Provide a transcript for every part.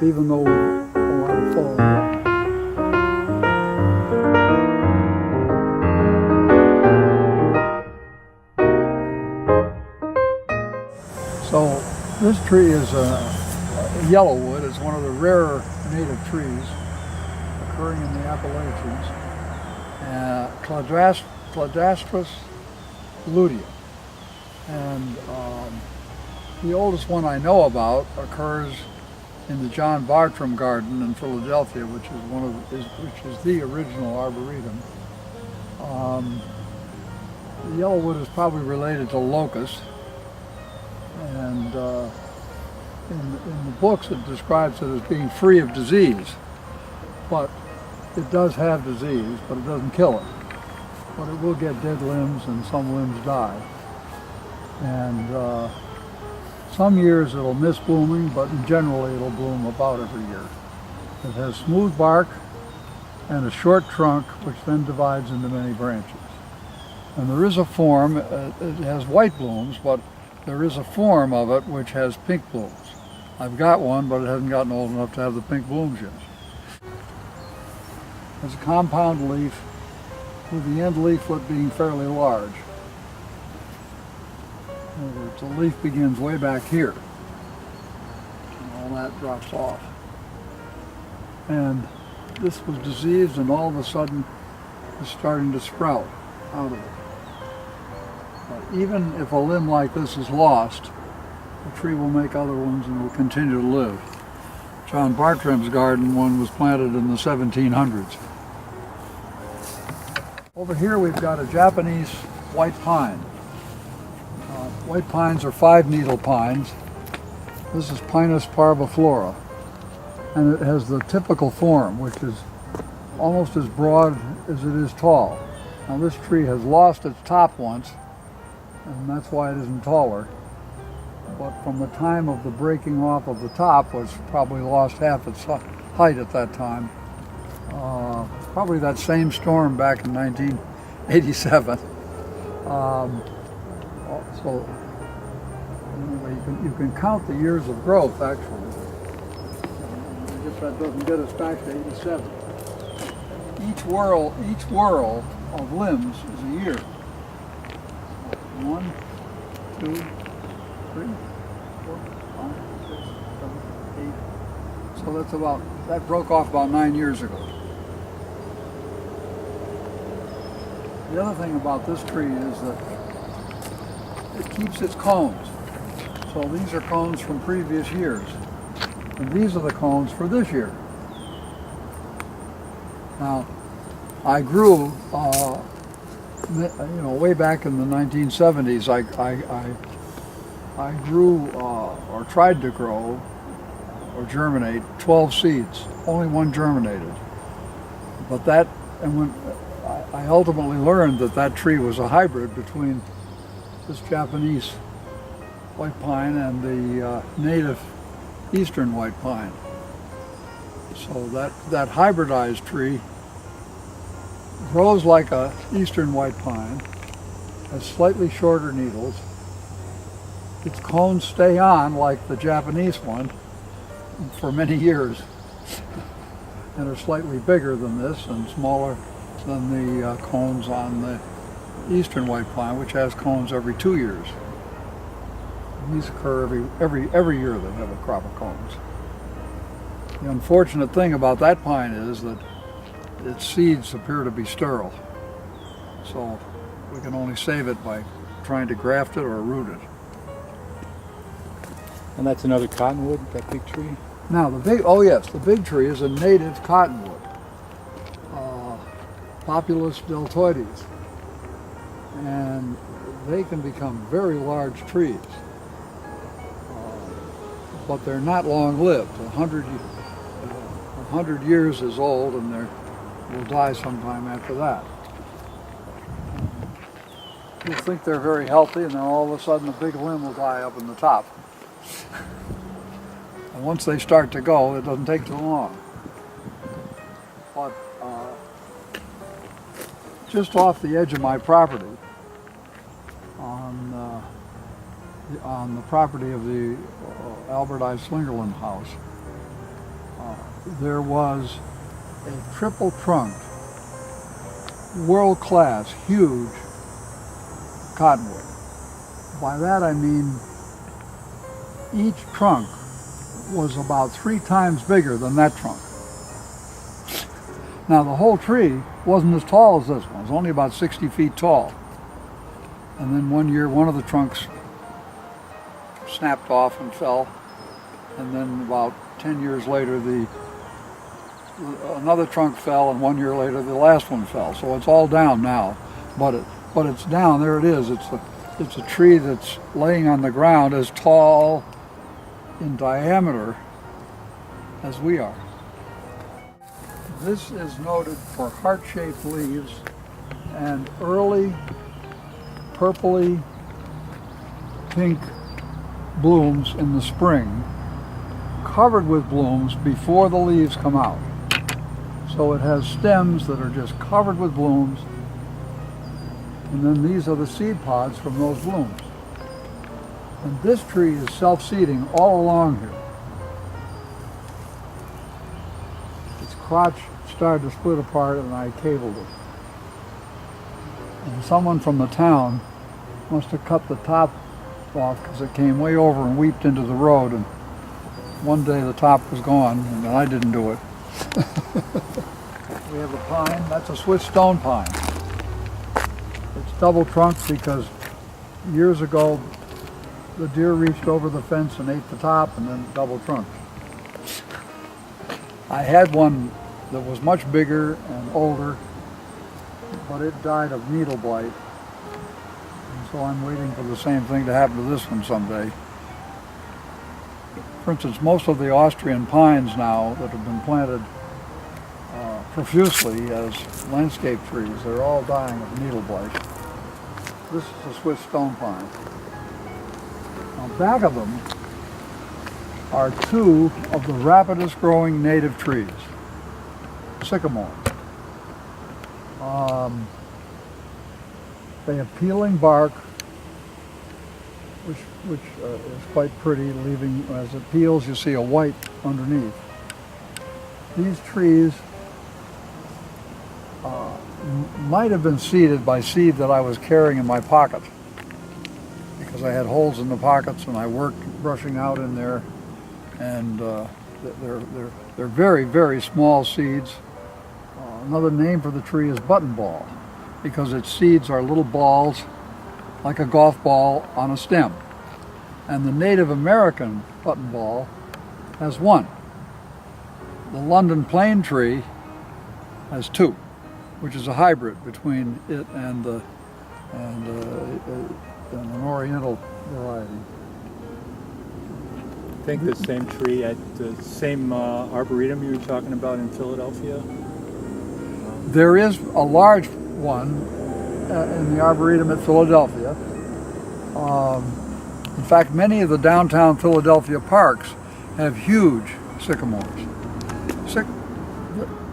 even though we are full. So this tree is a yellowwood. It's one of the rarer native trees occurring in the Appalachians. Cladrastrus lutea. And the oldest one I know about occurs in the John Bartram Garden in Philadelphia, which is the original arboretum. The yellowwood is probably related to locust, and in the books it describes it as being free of disease, but it does have disease, but it doesn't kill it. But it will get dead limbs, and some limbs die. And some years it'll miss blooming, but generally it'll bloom about every year. It has smooth bark and a short trunk, which then divides into many branches. And there is a form, it has white blooms, but there is a form of it which has pink blooms. I've got one, but it hasn't gotten old enough to have the pink blooms yet. It's a compound leaf with the end leaflet being fairly large. In other words, the leaf begins way back here, and all that drops off. And this was diseased, and all of a sudden it's starting to sprout out of it. But even if a limb like this is lost, the tree will make other ones and will continue to live. John Bartram's garden one was planted in the 1700s. Over here we've got a Japanese white pine. White pines are 5-needle pines. This is Pinus parviflora, and it has the typical form, which is almost as broad as it is tall. Now this tree has lost its top once, and that's why it isn't taller. But from the time of the breaking off of the top, was probably lost half its height at that time. Probably that same storm back in 1987. So anyway, you can count the years of growth, actually. I guess that doesn't get us back to 87. Each whirl of limbs is a year. 1, 2, 3, 4, 5, 6, 7, 8. So that broke off about 9 years ago. The other thing about this tree is that it keeps its cones. So these are cones from previous years, and these are the cones for this year. Now, I grew, way back in the 1970s, I grew or tried to grow or germinate 12 seeds. Only one germinated. But I ultimately learned that tree was a hybrid between this Japanese white pine and the native eastern white pine. So that hybridized tree grows like a eastern white pine, has slightly shorter needles. Its cones stay on like the Japanese one for many years and are slightly bigger than this and smaller than the cones on the eastern white pine, which has cones every 2 years. And these occur every year. They have a crop of cones. The unfortunate thing about that pine is that its seeds appear to be sterile, so we can only save it by trying to graft it or root it. And that's another cottonwood, that big tree? Now the big tree is a native cottonwood, Populus deltoides, and they can become very large trees, but they're not long-lived. 100 years is old, and they will die sometime after that. You'll think they're very healthy, and then all of a sudden a big limb will die up in the top. And once they start to go, it doesn't take too long. But just off the edge of my property, on the property of the Albert I. Slingerland house, there was a triple trunked, world-class, huge cottonwood. By that I mean each trunk was about 3 times bigger than that trunk. Now the whole tree wasn't as tall as this one. It was only about 60 feet tall. And then one year one of the trunks snapped off and fell. And then about 10 years later another trunk fell, and 1 year later the last one fell. So it's all down now. But it's down, there it is. It's a tree that's laying on the ground as tall in diameter as we are. This is noted for heart-shaped leaves and early purpley pink blooms in the spring, covered with blooms before the leaves come out. So it has stems that are just covered with blooms, and then these are the seed pods from those blooms. And this tree is self-seeding all along here. Its crotch started to split apart and I cabled it. And someone from the town must have cut the top off because it came way over and weeped into the road, and one day the top was gone and I didn't do it. We have a pine, that's a Swiss stone pine. It's double trunked because years ago the deer reached over the fence and ate the top and then double trunked. I had one that was much bigger and older, but it died of needle blight. And so I'm waiting for the same thing to happen to this one someday. For instance, most of the Austrian pines now that have been planted profusely as landscape trees, they're all dying of needle blight. This is a Swiss stone pine. On back of them are 2 of the rapidest growing native trees, sycamores. They have peeling bark, which is quite pretty, leaving, as it peels, you see a white underneath. These trees might have been seeded by seed that I was carrying in my pocket, because I had holes in the pockets and I worked brushing out in there, and they're very, very small seeds. Another name for the tree is buttonball, because its seeds are little balls like a golf ball on a stem. And the Native American buttonball has 1. The London plane tree has 2, which is a hybrid between it and an oriental variety. I think the same tree at the same arboretum you were talking about in Philadelphia? There is a large one in the Arboretum at Philadelphia. In fact, many of the downtown Philadelphia parks have huge sycamores.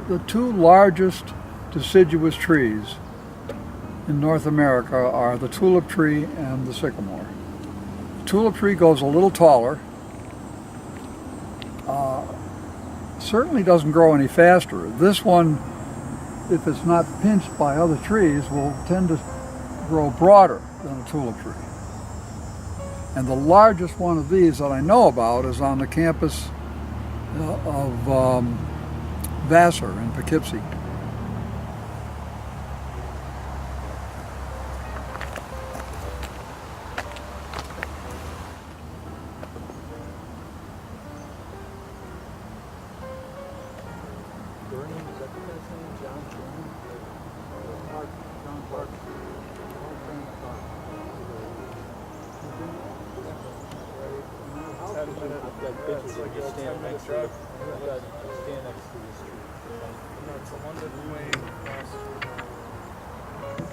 The 2 largest deciduous trees in North America are the tulip tree and the sycamore. The tulip tree goes a little taller, certainly doesn't grow any faster. This one, if it's not pinched by other trees, will tend to grow broader than a tulip tree. And the largest one of these that I know about is on the campus of Vassar in Poughkeepsie.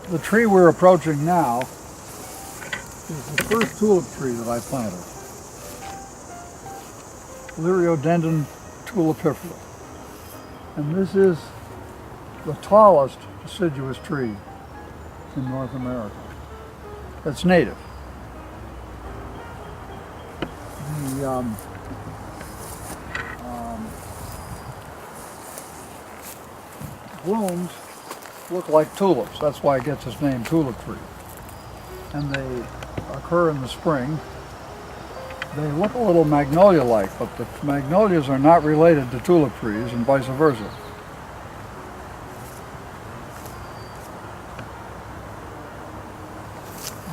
The tree we're approaching now is the first tulip tree that I planted. Liriodendron tulipifera. And this is the tallest deciduous tree in North America that's native. blooms look like tulips. That's why it gets its name, tulip tree. And they occur in the spring. They look a little magnolia-like, but the magnolias are not related to tulip trees and vice versa.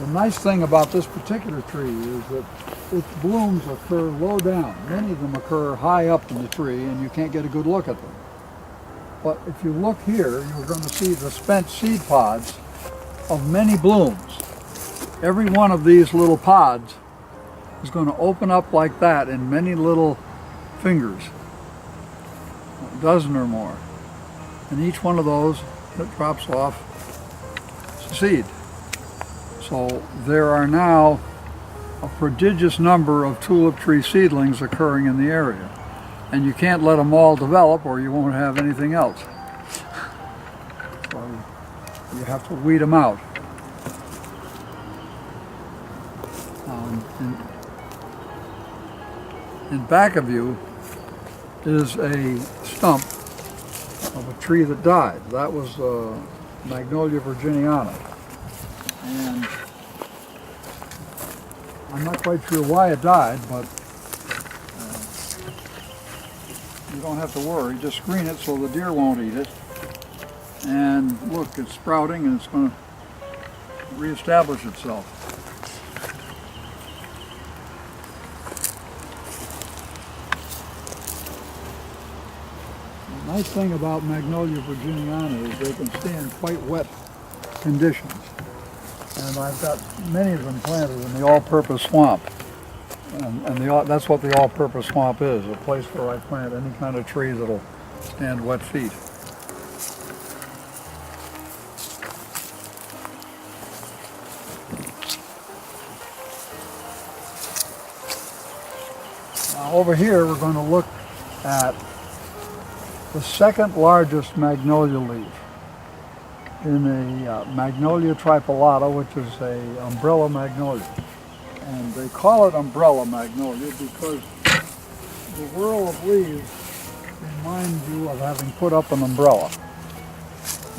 The nice thing about this particular tree is that its blooms occur low down. Many of them occur high up in the tree and you can't get a good look at them. But if you look here, you're going to see the spent seed pods of many blooms. Every one of these little pods is going to open up like that in many little fingers, a dozen or more. And each one of those that drops off is a seed. So there are now a prodigious number of tulip tree seedlings occurring in the area. And you can't let them all develop or you won't have anything else. So you have to weed them out. In back of you is a stump of a tree that died. That was Magnolia virginiana. And I'm not quite sure why it died, but you don't have to worry. Just screen it so the deer won't eat it. And look, it's sprouting and it's going to reestablish itself. The nice thing about Magnolia virginiana is they can stand quite wet conditions. And I've got many of them planted in the all-purpose swamp. And that's what the all-purpose swamp is, a place where I plant any kind of tree that'll stand wet feet. Now over here we're going to look at the second largest magnolia leaf in a Magnolia tripellata, which is a umbrella magnolia. And they call it umbrella magnolia because the whirl of leaves reminds you of having put up an umbrella.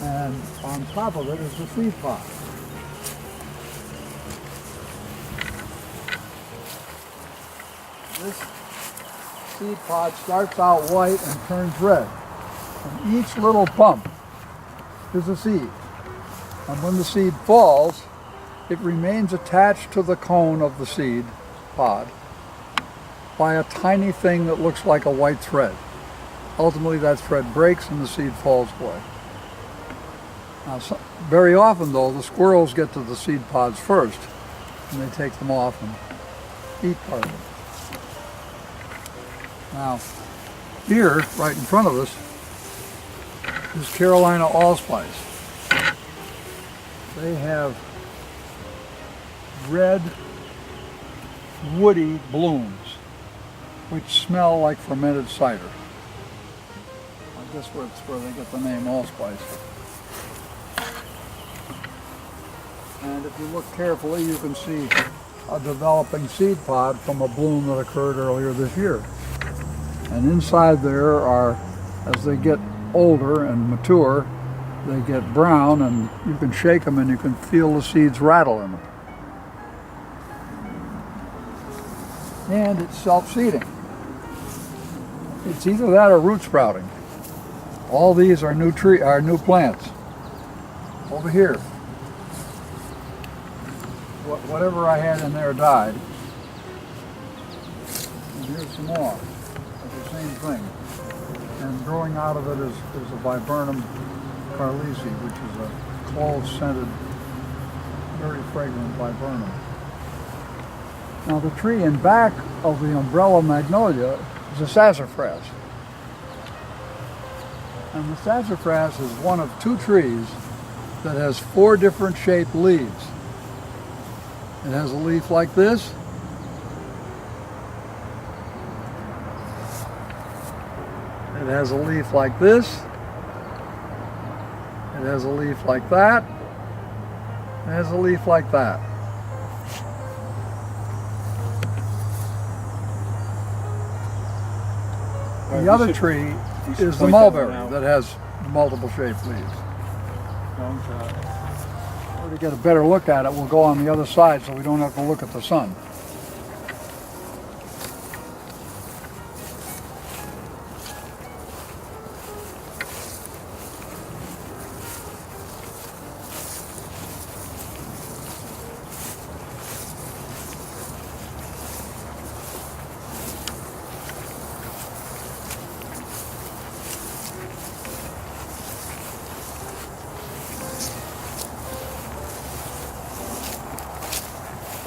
And on top of it is the seed pod. This seed pod starts out white and turns red. And each little bump is a seed. And when the seed falls, it remains attached to the cone of the seed pod by a tiny thing that looks like a white thread. Ultimately, that thread breaks and the seed falls away. Now, very often, though, the squirrels get to the seed pods first, and they take them off and eat part of it. Now, here, right in front of us, is Carolina allspice. They have red, woody blooms, which smell like fermented cider. I guess that's where they get the name allspice. And if you look carefully, you can see a developing seed pod from a bloom that occurred earlier this year. And inside there are, as they get older and mature, they get brown, and you can shake them and you can feel the seeds rattle in them. And it's self-seeding. It's either that or root sprouting. All these are new plants. Over here, whatever I had in there died. And here's some more of the same thing. And growing out of it is a viburnum carlisi, which is a clove-scented, very fragrant viburnum. Now the tree in back of the umbrella magnolia is a sassafras. And the sassafras is one of two trees that has 4 different shaped leaves. It has a leaf like this. It has a leaf like this. It has a leaf like that. It has a leaf like that. The other tree is the mulberry that has multiple shaped leaves. Long shot. Or to get a better look at it, we'll go on the other side so we don't have to look at the sun.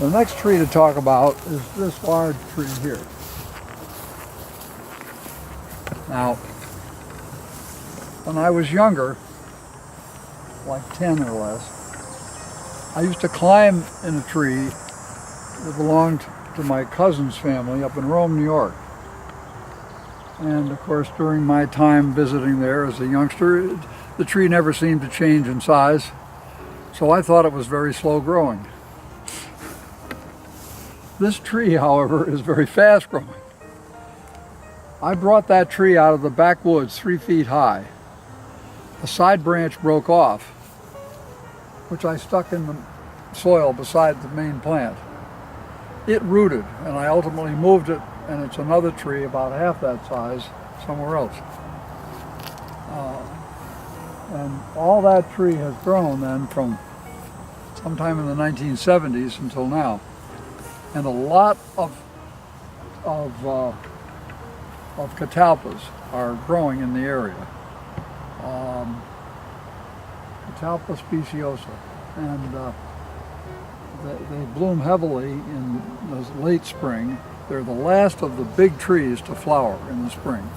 The next tree to talk about is this large tree here. Now, when I was younger, like 10 or less, I used to climb in a tree that belonged to my cousin's family up in Rome, New York. And of course, during my time visiting there as a youngster, the tree never seemed to change in size, so I thought it was very slow growing. This tree, however, is very fast growing. I brought that tree out of the backwoods 3 feet high. A side branch broke off, which I stuck in the soil beside the main plant. It rooted, and I ultimately moved it, and it's another tree about half that size somewhere else. And all that tree has grown then from sometime in the 1970s until now. And a lot of catalpas are growing in the area. Catalpa speciosa, and they bloom heavily in the late spring. They're the last of the big trees to flower in the spring,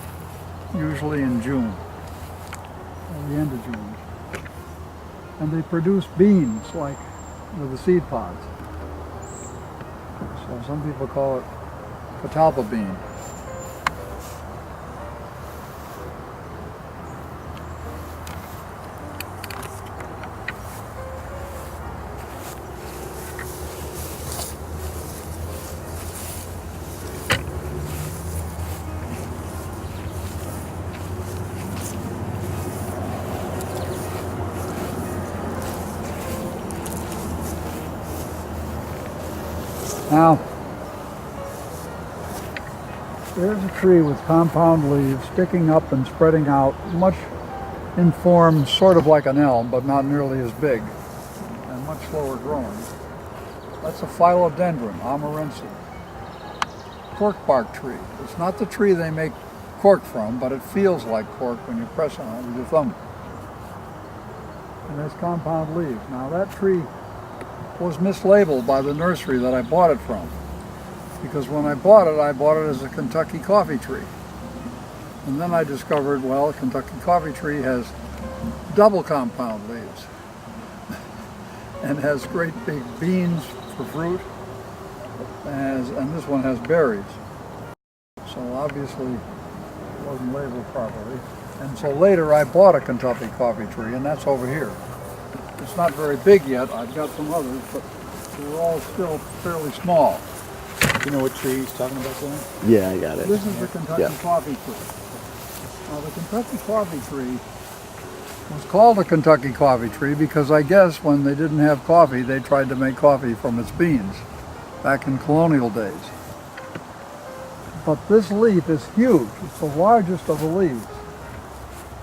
usually in June, or the end of June. And they produce beans like with the seed pods. So some people call it catalpa bean. Now, there's a tree with compound leaves sticking up and spreading out, much in form sort of like an elm, but not nearly as big, and much slower growing. That's a philodendron, amorense, cork bark tree. It's not the tree they make cork from, but it feels like cork when you press on it with your thumb. And there's compound leaves. Now that tree was mislabeled by the nursery that I bought it from, because when I bought it as a Kentucky coffee tree. And then I discovered, well, a Kentucky coffee tree has double compound leaves and has great big beans for fruit, and this one has berries. So obviously it wasn't labeled properly. And so later I bought a Kentucky coffee tree, and that's over here. It's not very big yet. I've got some others, but they're all still fairly small. Do you know what tree he's talking about, Glenn? Yeah, I got it. This is the Kentucky coffee tree. Now the Kentucky coffee tree was called a Kentucky coffee tree because I guess when they didn't have coffee, they tried to make coffee from its beans back in colonial days. But this leaf is huge. It's the largest of the leaves.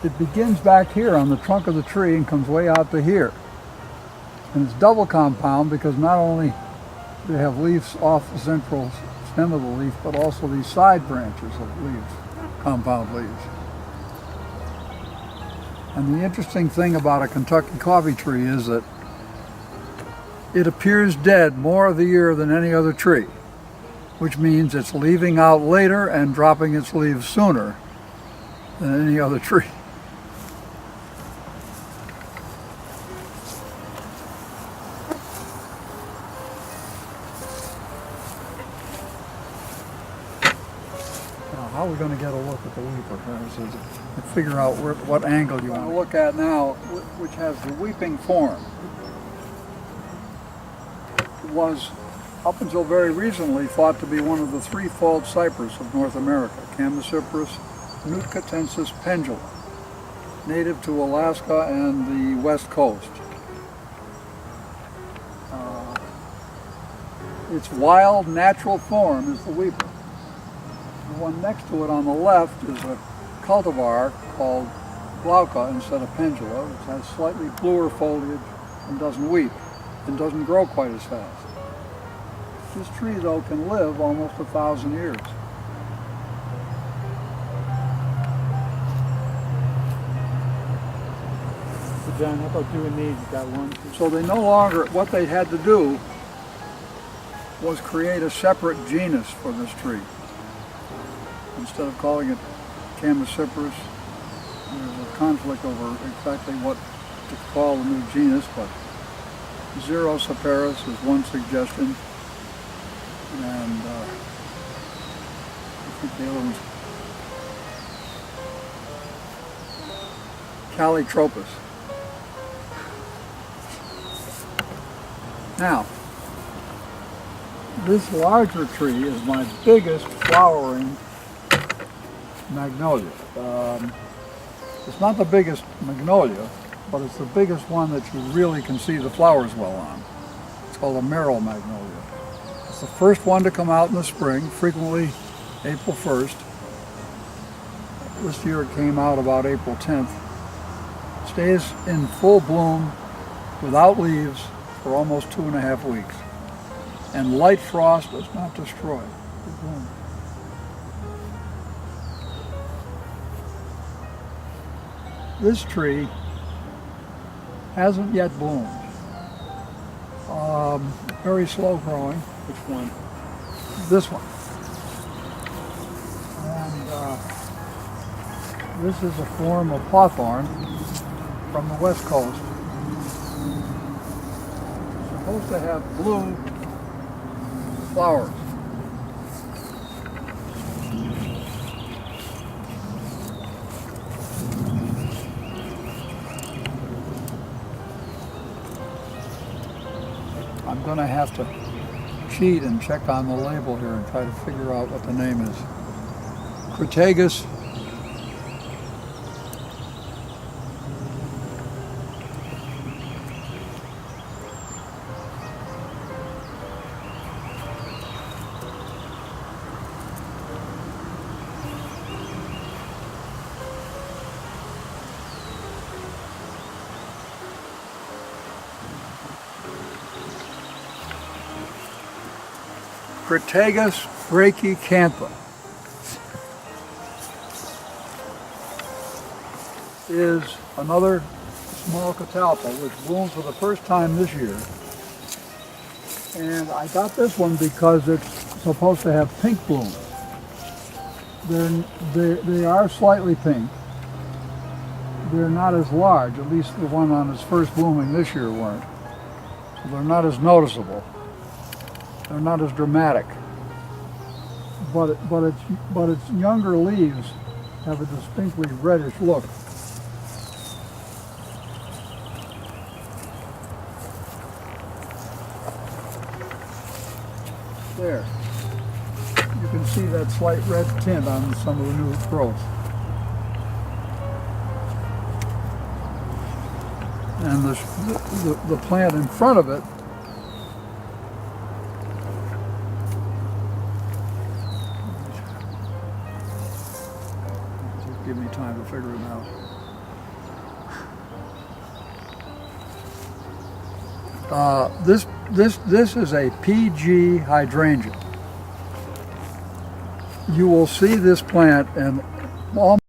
It begins back here on the trunk of the tree and comes way out to here. And it's double compound because not only do they have leaves off the central stem of the leaf, but also these side branches of leaves, compound leaves. And the interesting thing about a Kentucky coffee tree is that it appears dead more of the year than any other tree, which means it's leaving out later and dropping its leaves sooner than any other tree. How are we going to get a look at the weeper? Figure out what angle you want to look at now, which has the weeping form. It was, up until very recently, thought to be one of the threefold cypress of North America, Chamaecyparis nootka-tensis pendula. native to Alaska and the West Coast. Its wild, natural form is the weeper. The one next to it on the left is a cultivar called glauca instead of pendula, which has slightly bluer foliage and doesn't weep and doesn't grow quite as fast. This tree, though, can live almost 1,000 years. So John, how about doing these? You got one? So they no longer, what they had to do was create a separate genus for this tree. Instead of calling it Chamaecyparis, there's a conflict over exactly what to call the new genus, but Xerocyparis is one suggestion, and I think the other one's Calotropis. Now, this larger tree is my biggest flowering magnolia. It's not the biggest magnolia, but it's the biggest one that you really can see the flowers well on. It's called a merle magnolia. It's the first one to come out in the spring, frequently April 1st. This year it came out about April 10th. Stays in full bloom without leaves for almost 2.5 weeks. And light frost does not destroy the bloom. This tree hasn't yet bloomed. Very slow growing. Which one? This one. And this is a form of hawthorn from the West Coast. It's supposed to have blue flowers. I'm going to have to cheat and check on the label here and try to figure out what the name is. Crataegus. Crataegus brachycantha is another small catalpa which blooms for the first time this year. And I got this one because it's supposed to have pink blooms. They are slightly pink. They're not as large, at least the one on its first blooming this year weren't. So they're not as noticeable. They're not as dramatic, but its younger leaves have a distinctly reddish look. There, you can see that slight red tint on some of the new growth. And the plant in front of it give me time to figure it out. This is a PG hydrangea. You will see this plant in almost